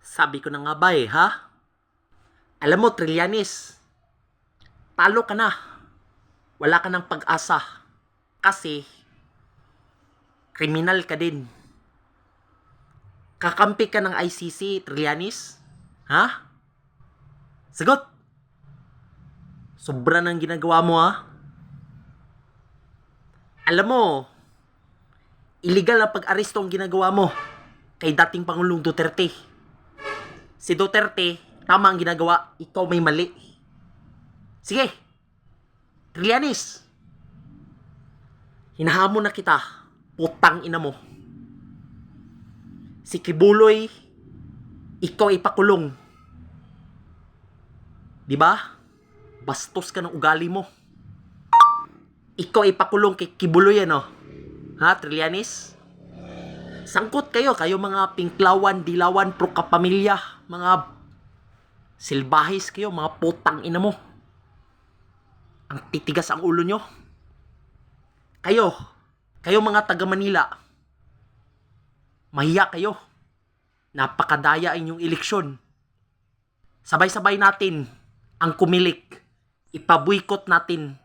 Sabi ko na nga ba ha? Alam mo, Trillanes, talo ka na. Wala ka ng pag-asa. Kasi, kriminal ka din. Kakampi ka ng ICC, Trillanes? Ha? Sagot! Sobra ng ginagawa mo, ha? Alam mo, illegal na pag-aresto ang ginagawa mo kay dating Pangulong Duterte. Si Duterte, tama ang ginagawa, ikaw may mali. Sige, Trillanes, hinahamon na kita, putang ina mo. Si Kibuloy, ikaw ay pakulong. Diba? Bastos ka ng ugali mo. Ikaw ay pakulong kay Kibuloy, ano? Ha, Trillanes? Sangkot kayo mga pinklawan, dilawan, pro kapamilya, mga silbahis kayo, mga putang ina mo. Ang titigas ang ulo nyo. Kayo mga taga Manila, mahiya kayo. Napakadaya inyong eleksyon. Sabay-sabay natin ang kumilik. Ipabuykot natin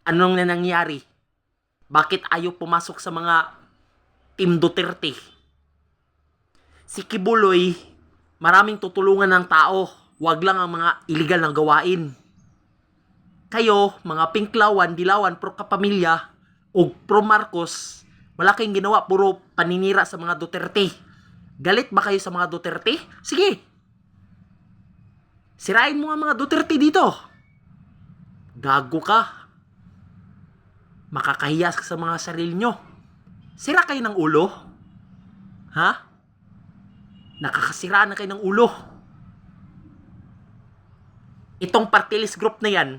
anong nangyari. Bakit ayaw pumasok sa mga Team Duterte? Si Kibuloy, maraming tutulungan ng tao. Wag lang ang mga illegal na gawain. Kayo, mga pinklawan, dilawan, pro kapamilya, o pro Marcos, wala kayong ginawa, puro paninira sa mga Duterte. Galit ba kayo sa mga Duterte? Sige. Sirain mo ang mga Duterte dito. Gago ka. Makakahiya sa mga sarili nyo. Sira kayo ng ulo? Ha? Nakakasira na kayo ng ulo. Itong party list group na yan,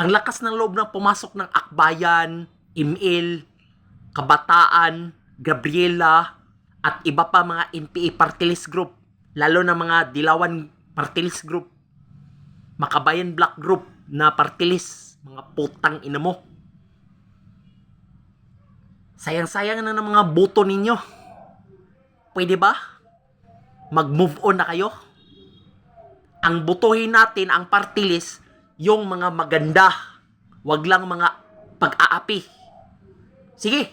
ang lakas ng loob ng pumasok ng Akbayan, Imil, Kabataan, Gabriela, at iba pa mga NPA party list group, lalo na mga Dilawan party list group, Makabayan Black group na party list, mga putang ina mo. Sayang-sayang na ng mga boto ninyo. Pwede ba? Mag-move on na kayo? Ang botohin natin, ang party list, yung mga maganda. Wag lang mga pag-aapi. Sige.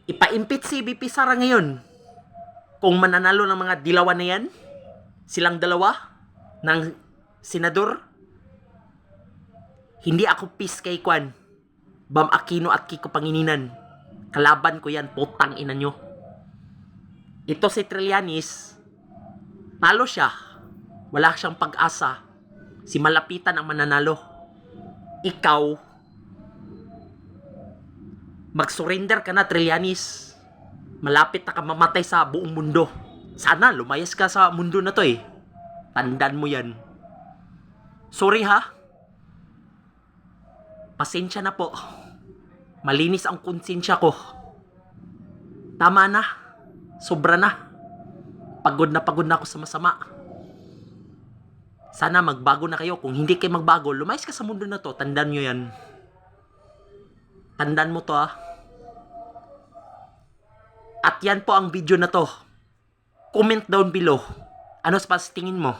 Ipa-impit si VP Sara ngayon. Kung mananalo ng mga dilawan na yan, silang dalawa, ng senador, hindi ako peace kay Kwan, Bam Aquino at Kiko Pangilinan. Kalaban ko yan, putang ina nyo. Ito si Trillanes, talo siya. Wala siyang pag-asa. Si Malapitan ang mananalo. Ikaw, mag-surrender ka na, Trillanes. Malapit na ka mamatay sa buong mundo. Sana lumayas ka sa mundo na to eh. Tandaan mo yan. Sorry ha. Pasensya na po. Malinis ang konsensya ko. Tama na. Sobra na. Pagod na ako sa masama. Sana magbago na kayo. Kung hindi kayo magbago, lumayas ka sa mundo na to. Tandaan nyo yan. Tandaan mo to ha. At yan po ang video na to. Comment down below. Ano sa tingin mo?